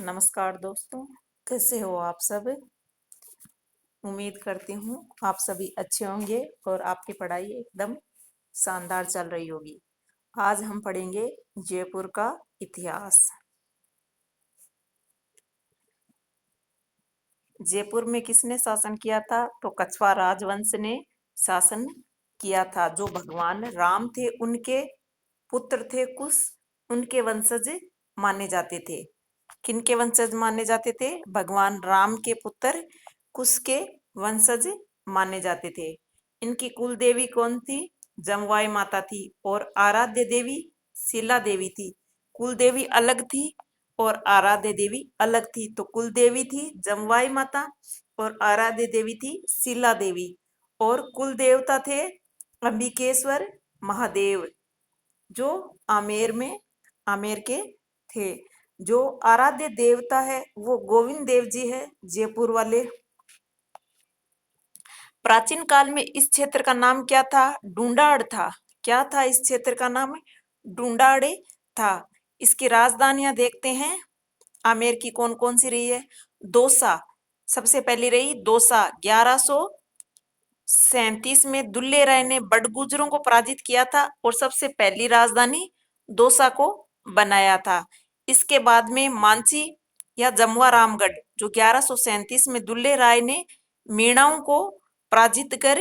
नमस्कार दोस्तों, कैसे हो आप सब। उम्मीद करती हूँ आप सभी अच्छे होंगे और आपकी पढ़ाई एकदम शानदार चल रही होगी। आज हम पढ़ेंगे जयपुर का इतिहास। जयपुर में किसने शासन किया था? तो कछवाहा राजवंश ने शासन किया था। जो भगवान राम थे उनके पुत्र थे कुश, उनके वंशज माने जाते थे। किनके वंशज माने जाते थे? भगवान राम के पुत्र कुश के वंशज माने जाते थे। इनकी कुल देवी कौन थी? जमवाई माता थी और आराध्य देवी शीला देवी थी। कुल देवी अलग थी और आराध्य देवी अलग थी। तो कुल देवी थी जमवाई माता और आराध्य देवी थी शीला देवी। और कुल देवता थे अंबिकेश्वर महादेव, जो आमेर के थे। जो आराध्य देवता है वो गोविंद देव जी है, जयपुर वाले। प्राचीन काल में इस क्षेत्र का नाम क्या था? ढूंढाड़ था। क्या था इस क्षेत्र का नाम? ढूंढाड़े था। इसकी राजधानियां देखते हैं। आमेर की कौन कौन सी रही है? दौसा सबसे पहली रही। दौसा 1137 में दुल्ले राय ने बड़गुजरों को पराजित किया था और सबसे पहली राजधानी दौसा को बनाया था। इसके बाद में मांची या जमवा रामगढ़, जो 1137 में दुल्ले राय ने मीणाओं को पराजित कर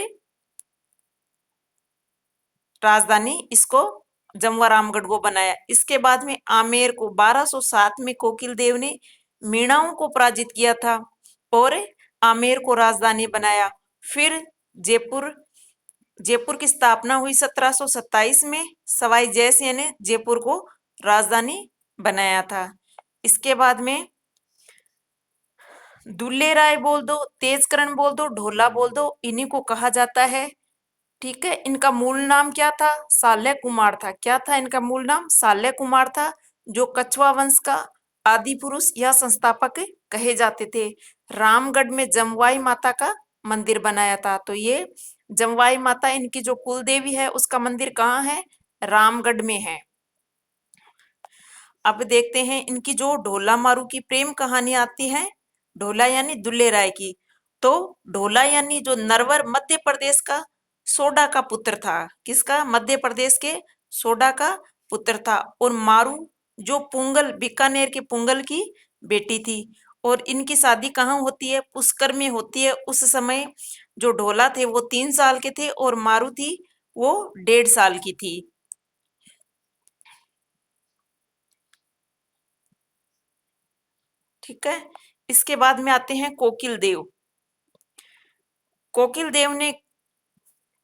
राजधानी इसको जमवा रामगढ़ को बनाया। इसके बाद में आमेर को 1207 में कोकिल देव ने मीणाओं को पराजित किया था और आमेर को राजधानी बनाया। फिर जयपुर की स्थापना हुई 1727 में। सवाई जयसिंह ने जयपुर को राजधानी बनाया था। इसके बाद में दुल्ले राय बोल दो, तेजकरण बोल दो, ढोला बोल दो, इन्हीं को कहा जाता है। ठीक है, इनका मूल नाम क्या था? शाल्य कुमार था। क्या था इनका मूल नाम? शाल्य कुमार था, जो कछवा वंश का आदि पुरुष या संस्थापक कहे जाते थे। रामगढ़ में जमवाई माता का मंदिर बनाया था। तो ये जमवाई माता इनकी जो कुल देवी है उसका मंदिर कहाँ है? रामगढ़ में है। अब देखते हैं इनकी जो ढोला मारू की प्रेम कहानी आती है। ढोला यानी दुल्ले राय की। तो ढोला यानी जो नरवर मध्य प्रदेश का सोडा का पुत्र था। किसका? मध्य प्रदेश के सोडा का पुत्र था। और मारू जो पुंगल, बीकानेर के पुंगल की बेटी थी। और इनकी शादी कहाँ होती है? पुष्कर में होती है। उस समय जो ढोला थे वो 3 साल के थे और मारू थी वो 1.5 साल की थी। ठीक है, इसके बाद में आते हैं कोकिल देव। कोकिल देव ने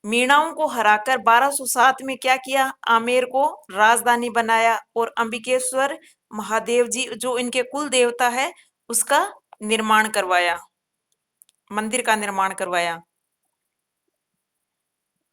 मीणाओं को हराकर 1207 में क्या किया? आमेर को राजधानी बनाया और अंबिकेश्वर महादेव जी, जो इनके कुल देवता है, उसका निर्माण करवाया, मंदिर का निर्माण करवाया।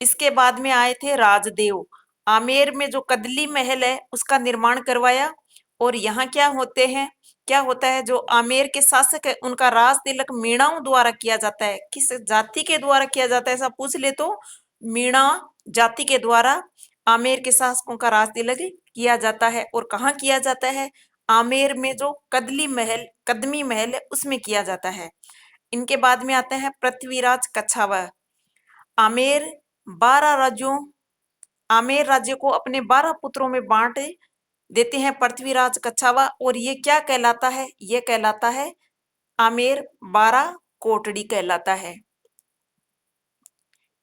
इसके बाद में आए थे राजदेव। आमेर में जो कदली महल है उसका निर्माण करवाया। और यहाँ क्या होते हैं, क्या होता है? जो आमेर के शासक है उनका राज तिलक मीणाओं द्वारा किया जाता है। किस जाति के द्वारा किया जाता है ऐसा पूछ ले तो मीणा जाति के द्वारा आमेर के शासकों का राज तिलक किया जाता है। और कहाँ किया जाता है? आमेर में जो कदमी महल है उसमें किया जाता है। इनके बाद में आते हैं पृथ्वीराज कछावा। आमेर 12 राज्यों आमेर राज्य को अपने 12 पुत्रों में बांट देते हैं पृथ्वीराज कछावा। और ये क्या कहलाता है? ये कहलाता है आमेर 12 कोटड़ी कहलाता है।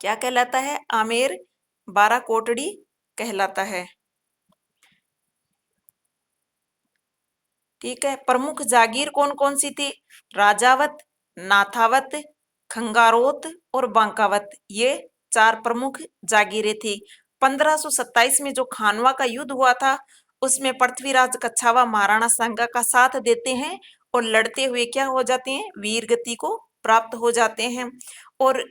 क्या कहलाता है? आमेर 12 कोटड़ी कहलाता है। ठीक है, प्रमुख जागीर कौन कौन सी थी? राजावत, नाथावत, खंगारोत और बांकावत, ये 4 प्रमुख जागीरें थी। 1527 में जो खानवा का युद्ध हुआ था उसमें पृथ्वीराज कछावा महाराणा सांगा का साथ देते हैं और लड़ते हुए क्या हो जाते हैं? वीर गति को प्राप्त हो जाते हैं। और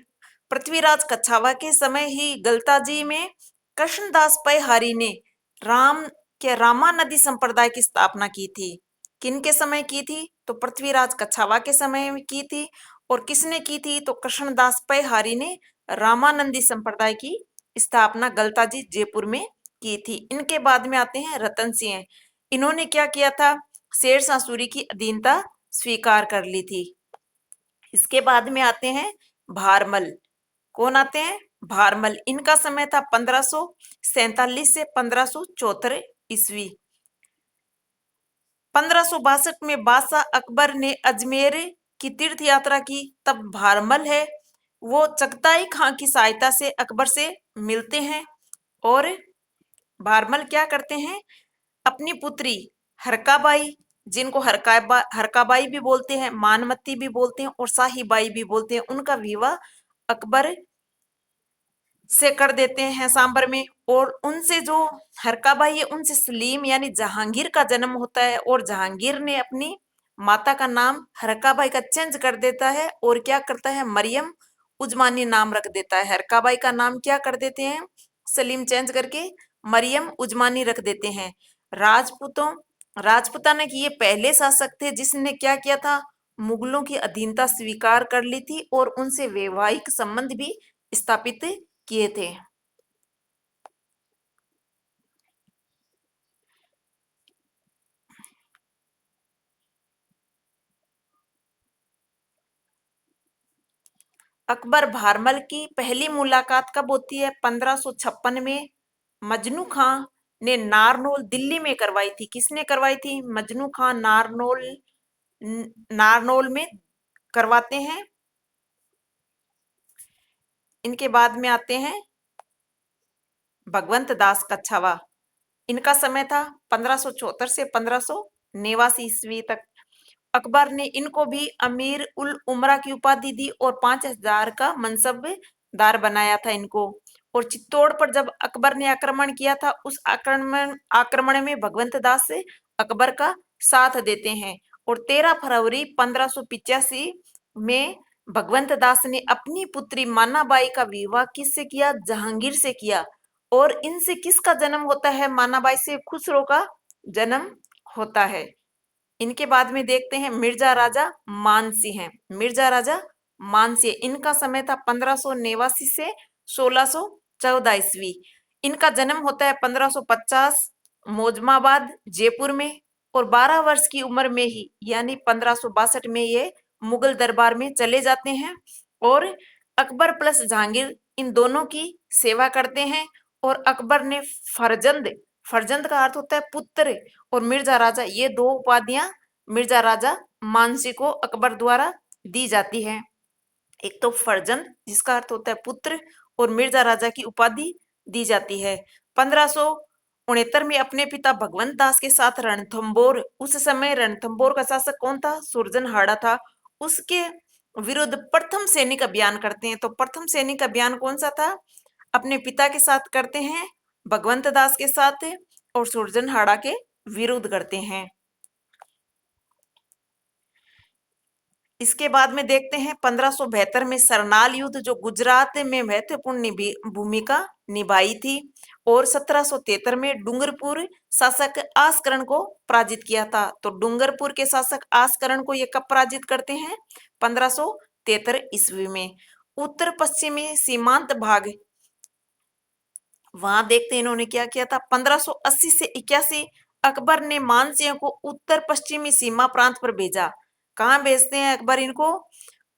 पृथ्वीराज कछावा के समय ही गलताजी में कृष्णदास पैहारी ने रामा नदी संप्रदाय की स्थापना की थी। किन के समय की थी? तो पृथ्वीराज कछावा के समय में की थी। और किसने की थी? तो कृष्णदास पैहारी ने रामानंदी संप्रदाय की स्थापना गलताजी जयपुर में की थी। इनके बाद में आते हैं रतन सिंह। इन्होंने क्या किया था? शेरशाह सूरी की अधीनता स्वीकार कर ली थी। इसके बाद में आते हैं भारमल। कौन आते हैं? भारमल। इनका समय था 1547 से 1574 ईस्वी। 1562 में बादशाह अकबर ने अजमेर की तीर्थ यात्रा की। तब भारमल है वो चगताई खां की सहायता से अकबर से मिलते हैं और भारमल क्या करते हैं, अपनी पुत्री हरकाबाई, जिनको हरकाबाई भी बोलते हैं, मानमती भी बोलते हैं और शाहीबाई भी बोलते हैं, उनका विवाह अकबर से कर देते हैं सांबर में। और उनसे जो हरकाबाई है उनसे सलीम यानी जहांगीर का जन्म होता है और जहांगीर ने अपनी माता का नाम हरकाबाई का चेंज कर देता है और क्या करता है, मरियम उजमानी नाम रख देता है। हरकाबाई का नाम क्या कर देते हैं, सलीम चेंज करके मरियम उजमानी रख देते हैं। राजपूतों राजपुताना के ये पहले शासक थे जिसने क्या किया था, मुगलों की अधीनता स्वीकार कर ली थी और उनसे वैवाहिक संबंध भी स्थापित किए थे। अकबर भारमल की पहली मुलाकात कब होती है? 1556 में मजनू खां ने नारनौल दिल्ली में करवाई थी। किसने करवाई थी? मजनू खां नारनौल में करवाते हैं। इनके बाद में आते हैं भगवंत दास कच्छावा। इनका समय था 1574 से 1589 ईस्वी तक। अकबर ने इनको भी अमीर उल उमरा की उपाधि दी और 5000 का मनसबदार बनाया था इनको। और चित्तौड़ पर जब अकबर ने आक्रमण किया था, उस आक्रमण में भगवंत दास से अकबर का साथ देते हैं। और 13 फरवरी 1585 में भगवंत दास ने अपनी पुत्री मानाबाई का विवाह किससे किया? जहांगीर से किया। और इनसे किसका जन्म होता है? मानाबाई से खुसरो का जन्म होता है। इनके बाद में देखते हैं मिर्जा राजा मानसिंह हैं। मिर्जा राजा मानसिंह, इनका समय था 1589 से 1614 ईस्वी। इनका जन्म होता है 1550 मौजमाबाद जयपुर में और 12 वर्ष की उम्र में ही यानी 1562 में ये मुगल दरबार में चले जाते हैं और अकबर प्लस जहांगीर इन दोनों की सेवा करते हैं। और अकबर ने फरजंद, फरजंद का अर्थ होता है पुत्र, और मिर्जा राजा, ये दो उपाधियां मिर्जा राजा मानसिंह को अकबर द्वारा दी जाती है। एक तो फरजंद जिसका अर्थ होता है पुत्र और मिर्जा राजा की उपाधि दी जाती है। 1569 में अपने पिता भगवंत दास के साथ रणथंबोर, उस समय रणथंबोर का शासक कौन था? सुरजनहाड़ा था। उसके विरुद्ध प्रथम सैनिक अभियान करते हैं। तो प्रथम सैनिक अभियान कौन सा था? अपने पिता के साथ करते हैं, भगवंत दास के साथ और सुरजनहाड़ा के विरुद्ध करते हैं। इसके बाद में देखते हैं 1572 में सरनाल युद्ध, जो गुजरात में महत्वपूर्ण भूमिका निभाई थी। और 1773 में डूंगरपुर शासक आसकरण को पराजित किया था। तो डूंगरपुर के शासक आसकरण को ये कब पराजित करते हैं? 1573 ईस्वी में। उत्तर पश्चिमी सीमांत भाग, वहां देखते हैं इन्होंने क्या किया था। 1580 से 81 अकबर ने मानसिंह को उत्तर पश्चिमी सीमा प्रांत पर भेजा। कहाँ भेजते हैं अकबर इनको?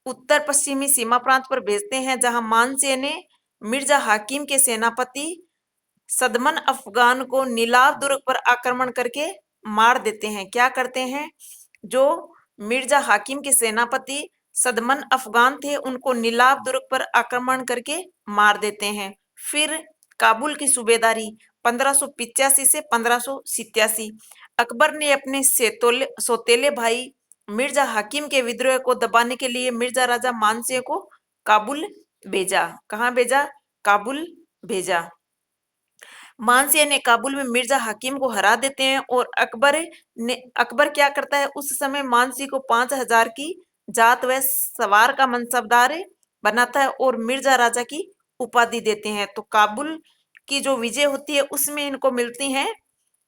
उत्तर पश्चिमी सीमा प्रांत पर भेजते हैं, जहां मानसिंह ने मिर्जा हाकिम के सेनापति सदमन अफगान को नीलाव दुर्ग पर आक्रमण करके मार देते हैं। क्या करते हैं? जो मिर्जा हाकिम के सेनापति सदमन अफगान थे उनको नीलाव दुर्ग पर आक्रमण करके मार देते हैं। फिर काबुल की सूबेदारी 1585 से 1587, अकबर ने अपने सौतेले भाई मिर्जा हाकिम के विद्रोह को दबाने के लिए मिर्जा राजा मानसिंह को काबुल भेजा। कहाँ भेजा? काबुल भेजा। मानसिंह ने काबुल में मिर्जा हाकिम को हरा देते हैं और अकबर क्या करता है, उस समय मानसिंह को 5000 की जात व सवार का मनसबदार बनाता है और मिर्जा राजा की उपाधि देते हैं। तो काबुल की जो विजय होती है उसमें इनको मिलती है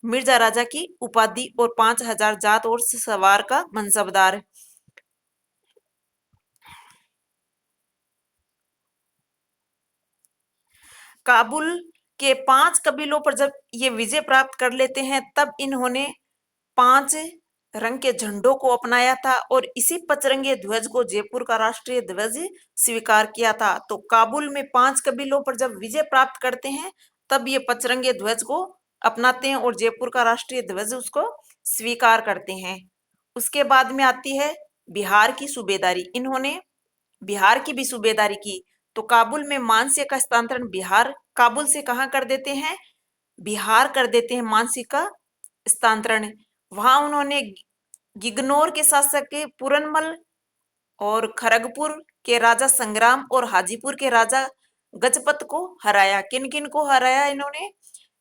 मिर्जा राजा की उपाधि और 5000 जात और सवार का मनसबदार। काबुल के 5 कबीलों पर जब ये विजय प्राप्त कर लेते हैं, तब इन्होंने 5 रंग के झंडों को अपनाया था और इसी पचरंगी ध्वज को जयपुर का राष्ट्रीय ध्वज स्वीकार किया था। तो काबुल में 5 कबीलों पर जब विजय प्राप्त करते हैं तब ये पचरंगी ध्वज को अपनाते हैं और जयपुर का राष्ट्रीय ध्वज उसको स्वीकार करते हैं। उसके बाद में आती है बिहार की सूबेदारी। इन्होंने बिहार की भी सूबेदारी की। तो काबुल में मानसिक का हस्तांतरण बिहार काबुल से कहाँ कर देते हैं, बिहार कर देते हैं मानसिक का हस्तांतरण। वहां उन्होंने गिगनौर के शासक के पूरनमल और खड़गपुर के राजा संग्राम और हाजीपुर के राजा गजपत को हराया। किन किन को हराया इन्होंने,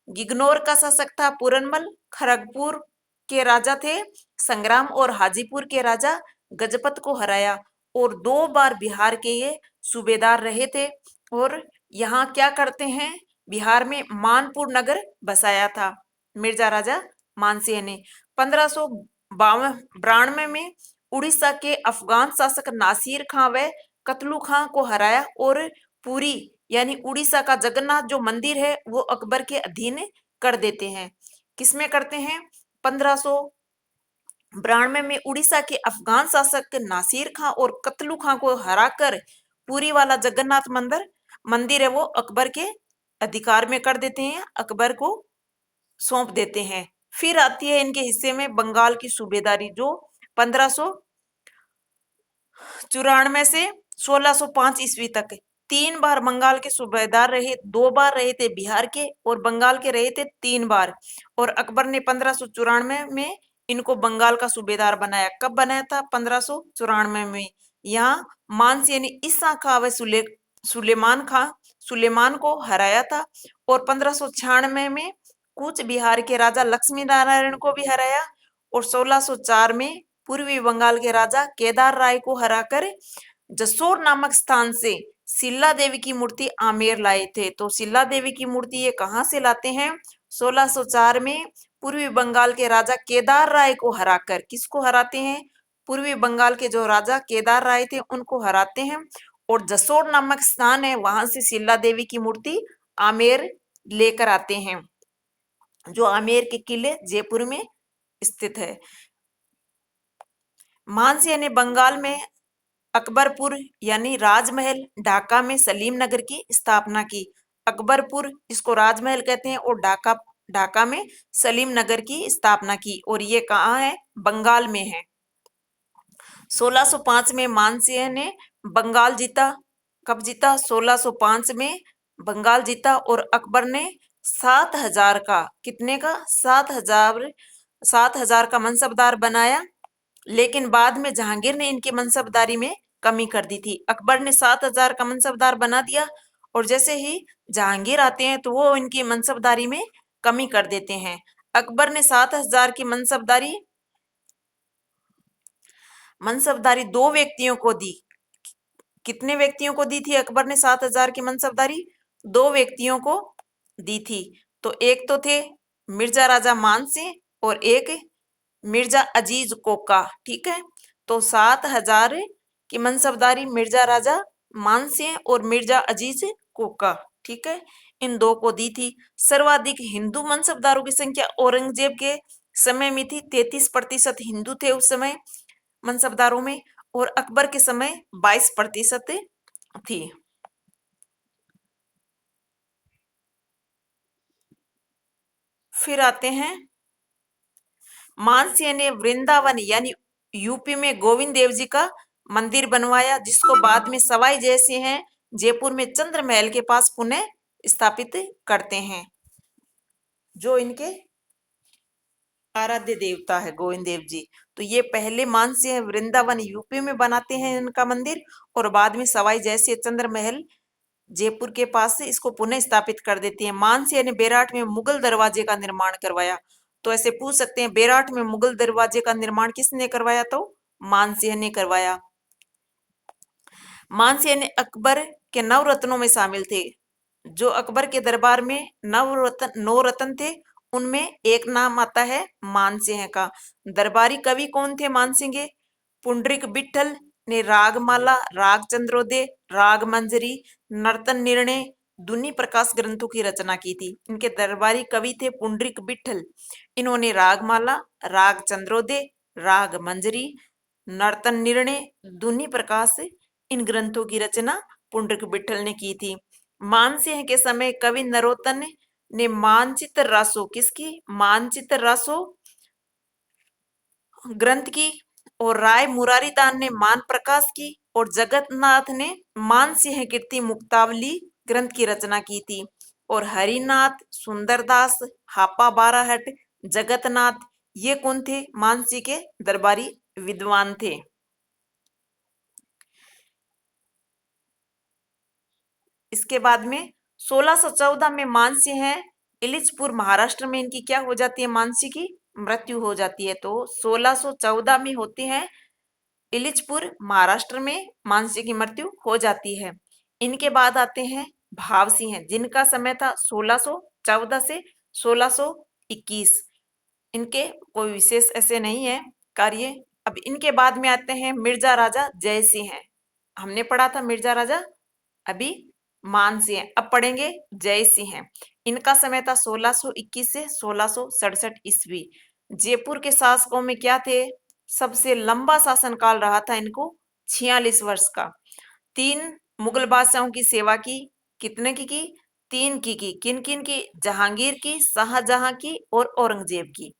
गिगनौर का शासक था पूरनमल, खड़गपुर के राजा थे संग्राम और हाजीपुर के राजा गजपत को हराया। और 2 बार बिहार के ये सूबेदार रहे थे। और यहाँ क्या करते हैं, बिहार में मानपुर नगर बसाया था मिर्जा राजा मानसिंह ने। 1592 में उड़ीसा के अफगान शासक नासिर खां व कतलू खां को हराया और पुरी यानी उड़ीसा का जगन्नाथ जो मंदिर है वो अकबर के अधीन कर देते हैं। किसमें करते हैं, 1592 में उड़ीसा के अफगान शासक नासिर खां और कतलू खां को हराकर पुरी वाला जगन्नाथ मंदिर है वो अकबर के अधिकार में कर देते हैं, अकबर को सौंप देते हैं। फिर आती है इनके हिस्से में बंगाल की सूबेदारी जो 1594 से 1605 ईस्वी तक 3 बार बंगाल के सूबेदार रहे। 2 बार रहे थे बिहार के और बंगाल के रहे थे 3 बार। और अकबर ने 1594 में इनको बंगाल का सूबेदार बनाया। कब बनाया था, 1594 में। यहाँ मानसिंह ने ईसा खां व सुलेमान को हराया था। और 1596 में कूच बिहार के राजा लक्ष्मी नारायण को भी हराया। और 1604 में पूर्वी बंगाल के राजा केदार राय को हराकर जसोर नामक स्थान से सिल्ला देवी की मूर्ति आमेर लाए थे। तो सिल्ला देवी की मूर्ति ये कहाँ से लाते हैं, 1604 में पूर्वी बंगाल के राजा केदार राय को हराकर। किसको हराते हैं, पूर्वी बंगाल के जो राजा केदार राय थे उनको हराते हैं। और जसोर नामक स्थान है वहां से सिल्ला देवी की मूर्ति आमेर लेकर आते हैं, जो आमेर के किले जयपुर में स्थित है। मानसिंह ने बंगाल में अकबरपुर यानी राजमहल, ढाका में सलीम नगर की स्थापना की। अकबरपुर इसको राजमहल कहते हैं और ढाका में सलीम नगर की स्थापना की। और ये कहाँ है, बंगाल में है। 1605 में मानसिंह ने बंगाल जीता। कब जीता, 1605 में बंगाल जीता। और अकबर ने 7,000 का, कितने का, 7,000 का मनसबदार बनाया। लेकिन बाद में जहांगीर ने इनकी मनसबदारी में कमी कर दी थी। अकबर ने 7,000 का मनसबदार बना दिया और जैसे ही जहांगीर आते हैं तो वो इनकी मनसबदारी में कमी कर देते हैं। अकबर ने 7,000 की मनसबदारी 2 व्यक्तियों को दी। कितने व्यक्तियों को दी थी अकबर ने 7,000 की मनसबदारी, 2 व्यक्तियों को दी थी। तो एक तो थे मिर्जा राजा मानसिंह और एक मिर्जा अजीज कोका। ठीक है, तो 7,000 की मनसबदारी मिर्जा राजा मानसिंह और मिर्जा अजीज कोका, ठीक है, इन 2 को दी थी। सर्वाधिक हिंदू मनसबदारों की संख्या औरंगजेब के समय में थी, 33% हिंदू थे उस समय मनसबदारों में। और अकबर के समय 22% थी। फिर आते हैं, मानसिंह ने वृंदावन यानी यूपी में गोविंद देव जी का मंदिर बनवाया, जिसको बाद में सवाई जयसिंह जयपुर में चंद्र महल के पास पुनः स्थापित करते हैं, जो इनके आराध्य देवता है गोविंद देव जी। तो ये पहले मानसिंह वृंदावन यूपी में बनाते हैं इनका मंदिर और बाद में सवाई जयसिंह चंद्र महल जयपुर के पास से इसको पुनः स्थापित कर देती है। मानसिंह ने बेराट में मुगल दरवाजे का निर्माण करवाया। तो ऐसे पूछ सकते हैं बेराट में मुगल दरवाजे का निर्माण किसने करवाया, तो मानसिंह ने करवाया। मानसिंह ने अकबर के नवरत्नों में शामिल थे। जो अकबर के दरबार में नौ रत्न थे उनमें एक नाम आता है मानसिंह का। दरबारी कवि कौन थे मानसिंह के, पुंडरीक विठल ने रागमाला, राग चंद्रोदय, राग मंजरी, नर्तन निर्णय, दुनी प्रकाश ग्रंथों की रचना की थी। इनके दरबारी कवि थे पुंडरीक विठल। इन्होंने रागमाला, राग चंद्रोदय, राग मंजरी, नर्तन निर्णय, धुनि प्रकाश, इन ग्रंथों की रचना पुंडरीक विठल ने की थी। मानसिंह के समय कवि नरोत्तम ने मानचित्र रासो किसकी, मानचित्र रासो ग्रंथ की, और राय मुरारीदान ने मान प्रकाश की, और जगन्नाथ ने मानसिंह कीर्ति मुक्तावली ग्रंथ की रचना की थी। और हरिनाथ, सुंदरदास, हापा बाराहट, जगतनाथ, ये कौन थे, मानसिंह के दरबारी विद्वान थे। इसके बाद में 1614 में मानसिंह इलिचपुर महाराष्ट्र में इनकी क्या हो जाती है, मानसिंह की मृत्यु हो जाती है। तो 1614 में होती है इलिचपुर महाराष्ट्र में मानसिंह की मृत्यु हो जाती है। इनके बाद आते हैं भाव सिंह, जिनका समय था 1614 से 1621। इनके कोई विशेष ऐसे नहीं है कार्य। अब इनके बाद में आते हैं मिर्जा राजा जय सिंह। हमने पढ़ा था मिर्जा राजा अभी मान सिंह, अब पढ़ेंगे जय सिंह। इनका समय था 1621 से 1667 ईस्वी। जयपुर के शासकों में क्या थे, सबसे लंबा शासनकाल रहा था इनको 46 वर्ष का। 3 मुगल बादशाहों की सेवा की, कितने की, 3 की। किन किन की, जहांगीर की, शाहजहां की और औरंगजेब की।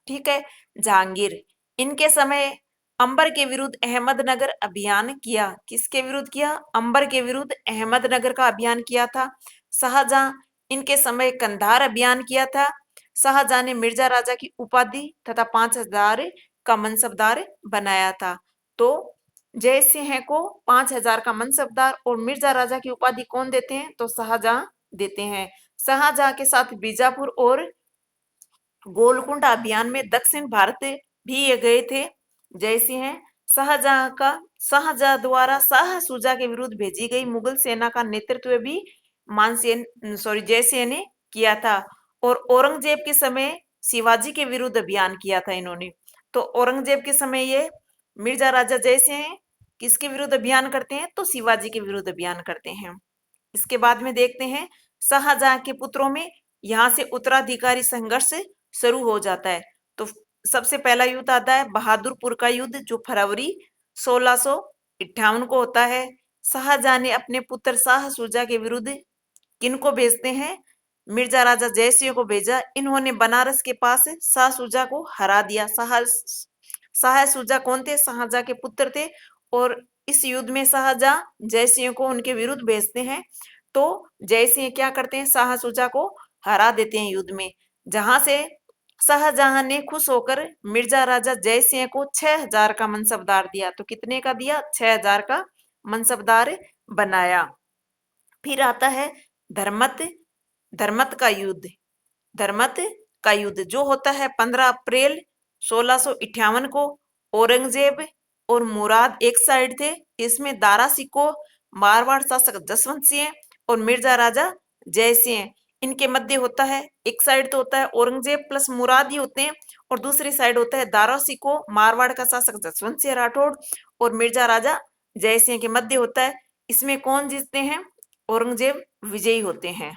ठीक है, जहांगीर, इनके समय अंबर के विरुद्ध अहमदनगर अभियान किया। किसके विरुद्ध किया, अंबर के विरुद्ध अहमदनगर का अभियान किया था। शाहजहां, इनके समय कंधार अभियान किया था। शाहजहां ने मिर्जा राजा की उपाधि तथा 5000 का मनसबदार बनाया था। तो जय सिंह को 5000 का मनसबदार और मिर्जा राजा की उपाधि कौन देते हैं, तो शाहजहां देते हैं। शाहजहां के साथ बीजापुर और गोलकुंडा अभियान में दक्षिण भारत भी ये गए थे जय सिंह। शाहजहां द्वारा शाह सुजा के विरुद्ध भेजी गई मुगल सेना का नेतृत्व भी जय सिंह ने किया था। और औरंगजेब के समय शिवाजी के विरुद्ध अभियान किया था इन्होंने। तो औरंगजेब के समय ये मिर्जा राजा जय सिंह किसके विरुद्ध अभियान करते हैं, तो शिवाजी के विरुद्ध अभियान करते हैं। इसके बाद में देखते हैं शाहजहां के पुत्रों में यहां से उत्तराधिकारी संघर्ष शुरू हो जाता है। तो सबसे पहला युद्ध आता है बहादुरपुर का युद्ध, जो फरवरी 1658 को होता है। शाहजहां ने अपने पुत्र शाह सुजा के विरुद्ध किनको भेजते हैं, मिर्जा राजा जयसिंह को भेजा। इन्होंने बनारस के पास शाह सुजा को हरा दिया। शाह सुजा कौन थे, शाहजहां के पुत्र थे। और इस युद्ध में शाहजहां जयसिंह को उनके विरुद्ध भेजते हैं। तो जयसिंह क्या करते हैं, शाह सुजा को हरा देते हैं युद्ध में। जहां से शाहजहां ने खुश होकर मिर्जा राजा जयसिंह को 6000 का मनसबदार दिया। तो कितने का दिया, 6000 का मनसबदार बनाया। फिर आता है धर्मत धर्मत का युद्ध। धर्मत का युद्ध जो होता है 15 अप्रैल 1658 को। औरंगजेब और मुराद एक साइड थे। इसमें दारा सिकोह, मारवाड़ शासक जसवंत सिंह और मिर्जा राजा जय सिंह, इनके मध्य होता है। एक साइड तो होता है औरंगजेब प्लस मुराद ही होते हैं, और दूसरी साइड होता है दारा सिकोह, मारवाड़ का शासक जसवंत सिंह राठौड़ और मिर्जा राजा जय सिंह के मध्य होता है। इसमें कौन जीतते हैं, औरंगजेब विजयी होते हैं।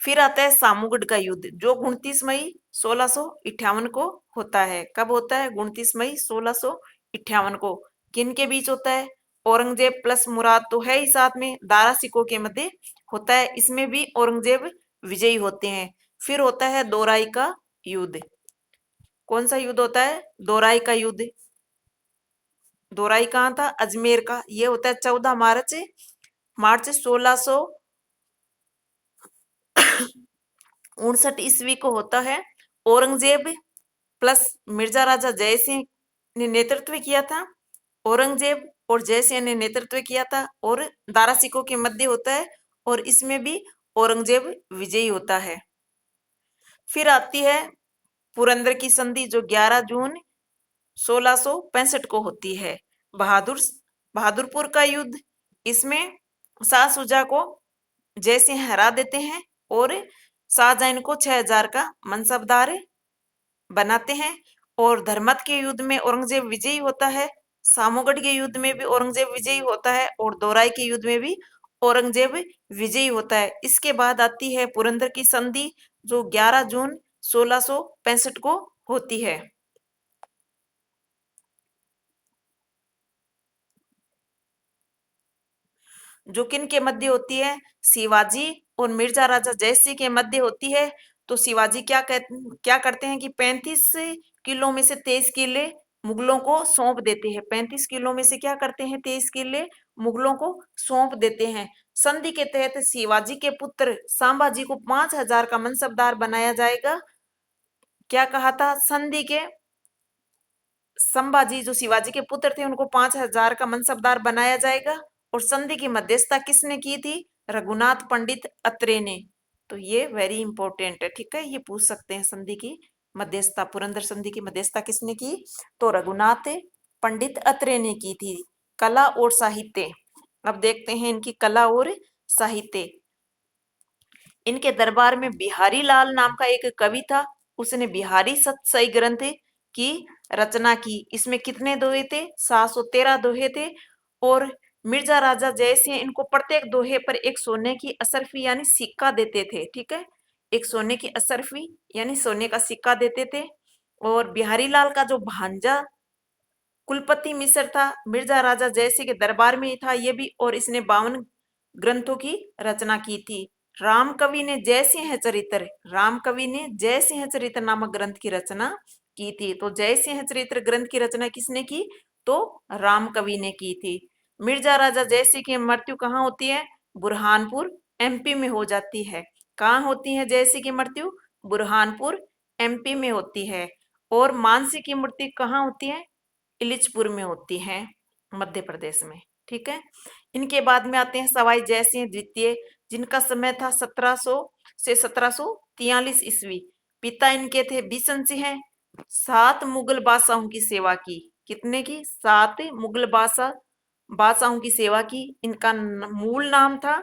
फिर आता है सामूगढ़ का युद्ध, जो 29 मई 1658 को होता है। कब होता है, 29 मई 1658 को। किन के बीच होता है, औरंगजेब प्लस मुराद तो है ही साथ में, दारा सिकोह के मध्य होता है। इसमें भी औरंगजेब विजयी होते हैं। फिर होता है दोराई का युद्ध। कौन सा युद्ध होता है, दोराई का युद्ध। दोराई कहाँ था, अजमेर का। ये होता है 14 मार्च 1659 ईस्वी को होता है। औरंगजेब प्लस मिर्जा राजा जय सिंह ने नेतृत्व किया था। औरंगजेब और जय सिंह ने नेतृत्व किया था, और दारा सिकोह के मध्य होता है, और इसमें भी औरंगजेब विजयी होता है। फिर आती है पुरंदर की संधि, जो 11 जून 1665 को होती है। बहादुरपुर का युद्ध, इसमें शाह सुजा को जय सिंह हरा देते हैं, और शाहजहां को 6000 का मनसबदार बनाते हैं। और धर्मत के युद्ध में औरंगजेब विजयी होता है। सामूगढ़ के युद्ध में भी औरंगजेब विजयी होता है, और दोराई के युद्ध में भी औरंगजेब विजयी होता है। इसके बाद आती है पुरंदर की संधि, जो 11 जून 1665 को होती है। जो किन के मध्य होती है, शिवाजी और मिर्जा राजा जयसिंह के मध्य होती है। तो शिवाजी क्या करते हैं कि 35 किलो में से 23 किले मुगलों को सौंप देते हैं। 35 किलो में से क्या करते हैं, 23 किले मुगलों को सौंप देते हैं। संधि के तहत शिवाजी के पुत्र संभाजी को 5,000 का मनसबदार बनाया जाएगा। क्या कहा था, संधि के संभाजी जो शिवाजी के पुत्र थे उनको 5,000 का मनसबदार बनाया जाएगा। और संधि की मध्यस्थता किसने की थी, रघुनाथ पंडित अत्रे ने। तो ये वेरी इंपॉर्टेंट है, ठीक है, ये पूछ सकते हैं। संधि की मध्यस्थता, पुरंदर संधि की मध्यस्थता किसने की, तो रघुनाथ पंडित अत्रे ने की थी। कला और साहित्य, अब देखते हैं इनकी कला और साहित्य। इनके दरबार में बिहारी लाल नाम का एक कवि था, उसने बिहारी सतसई ग्रंथ की रचना की। इसमें कितने दोहे थे, 713 दोहे थे। और मिर्जा राजा जयसिंह इनको प्रत्येक दोहे पर एक सोने की असरफी यानी सिक्का देते थे, ठीक है, एक सोने की असरफी यानी सोने का सिक्का देते थे। और बिहारी लाल का जो भांजा कुलपति मिश्र था, मिर्जा राजा जयसिंह के दरबार में ही था ये भी, और इसने 52 ग्रंथों की रचना की थी। राम कवि ने जयसिंह चरित्र, राम कवि ने जयसिंह चरित्र नामक ग्रंथ की रचना की थी। तो जयसिंह चरित्र ग्रंथ की रचना किसने की, तो राम कवि ने की थी। मिर्जा राजा जयसिंह की मृत्यु कहाँ होती है, बुरहानपुर एमपी में हो जाती है। कहाँ होती है जयसिंह की मृत्यु, बुरहानपुर एमपी में होती है। और मानसी की मृत्यु कहाँ होती है, इलिचपुर में होती है, मध्य प्रदेश में, ठीक है। इनके बाद में आते हैं सवाई जयसिंह द्वितीय, जिनका समय था 1700 से 1743 ईस्वी। पिता इनके थे बिशन सिंह। 7 मुगल बादशाहों की सेवा की, कितने की, 7 मुगल बादशाहों की सेवा की। इनका मूल नाम था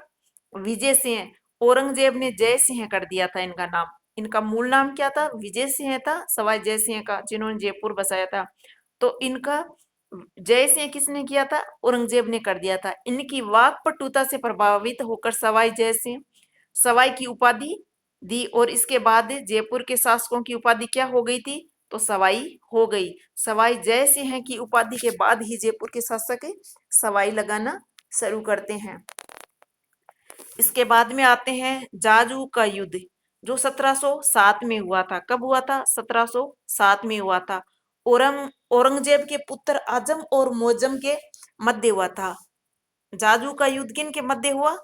विजय सिंह, औरंगजेब ने जय सिंह कर दिया था इनका नाम। इनका मूल नाम क्या था, विजय सिंह था, सवाई जय सिंह का, जिन्होंने जयपुर बसाया था। तो इनका जय सिंह किसने किया था, औरंगजेब ने कर दिया था। इनकी वाकपटुता से प्रभावित होकर सवाई जय सिंह सवाई की उपाधि दी। और इसके बाद जयपुर के शासकों की उपाधि क्या हो गई थी, तो सवाई हो गई। सवाई जय सिंह की उपाधि के बाद ही जयपुर के शासक सवाई लगाना शुरू करते हैं। इसके बाद में आते हैं जाजू का युद्ध, जो 1707 में हुआ था। कब हुआ था, 1707 में हुआ था। औरंगजेब के पुत्र आजम और मोजम के मध्य हुआ था। जाजू का युद्ध किन के मध्य हुआ,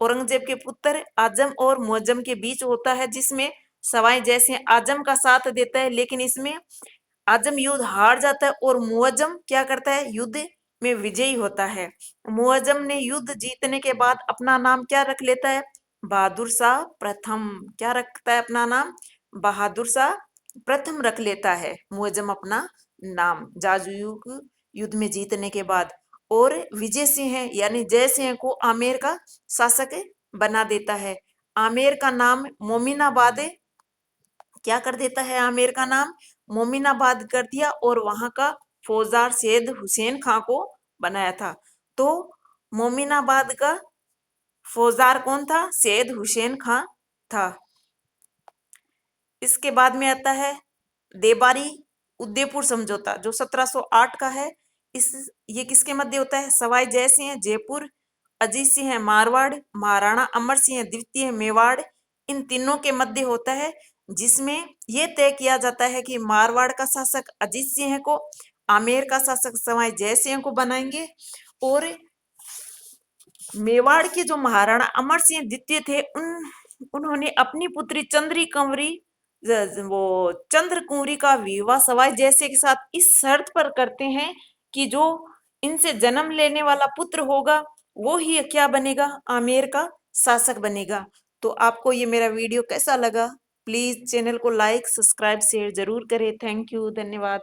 औरंगजेब के पुत्र आजम और मोजम के बीच होता है, जिसमें सवाई जैसे आजम का साथ देता है, लेकिन इसमें आजम युद्ध हार जाता है और मुअज्जम क्या करता है, युद्ध में विजयी होता है। मुअज्जम ने युद्ध जीतने के बाद अपना नाम क्या रख लेता है, बहादुर शाह प्रथम। क्या रखता है अपना नाम, बहादुर शाह प्रथम रख लेता है मुअज्जम अपना नाम जाजू युद्ध में जीतने के बाद। और विजय सिंह यानी जय सिंह को आमेर का शासक बना देता है। आमेर का नाम मोमिनाबाद क्या कर देता है, आमेर का नाम मोमिनाबाद कर दिया, और वहां का फौजदार सैयद हुसैन खां को बनाया था। तो मोमिनाबाद का फौजदार कौन था, सैयद हुसैन खां था। इसके बाद में आता है देबारी उदयपुर समझौता, जो 1708 का है। ये किसके मध्य होता है, सवाई जय सिंह जयपुर, अजीत सिंह मारवाड़, महाराणा अमर सिंह द्वितीय मेवाड़, इन तीनों के मध्य होता है। जिसमें यह तय किया जाता है कि मारवाड़ का शासक अजीत सिंह को, आमेर का शासक सवाई जय सिंह को बनाएंगे। और मेवाड़ के जो महाराणा अमर सिंह द्वितीय थे, उन्होंने अपनी पुत्री चंद्री कंवरी वो चंद्र कुंवरी का विवाह सवाई जैसे के साथ इस शर्त पर करते हैं कि जो इनसे जन्म लेने वाला पुत्र होगा वो ही क्या बनेगा, आमेर का शासक बनेगा। तो आपको ये मेरा वीडियो कैसा लगा, प्लीज चैनल को लाइक सब्सक्राइब शेयर जरूर करें। थैंक यू, धन्यवाद।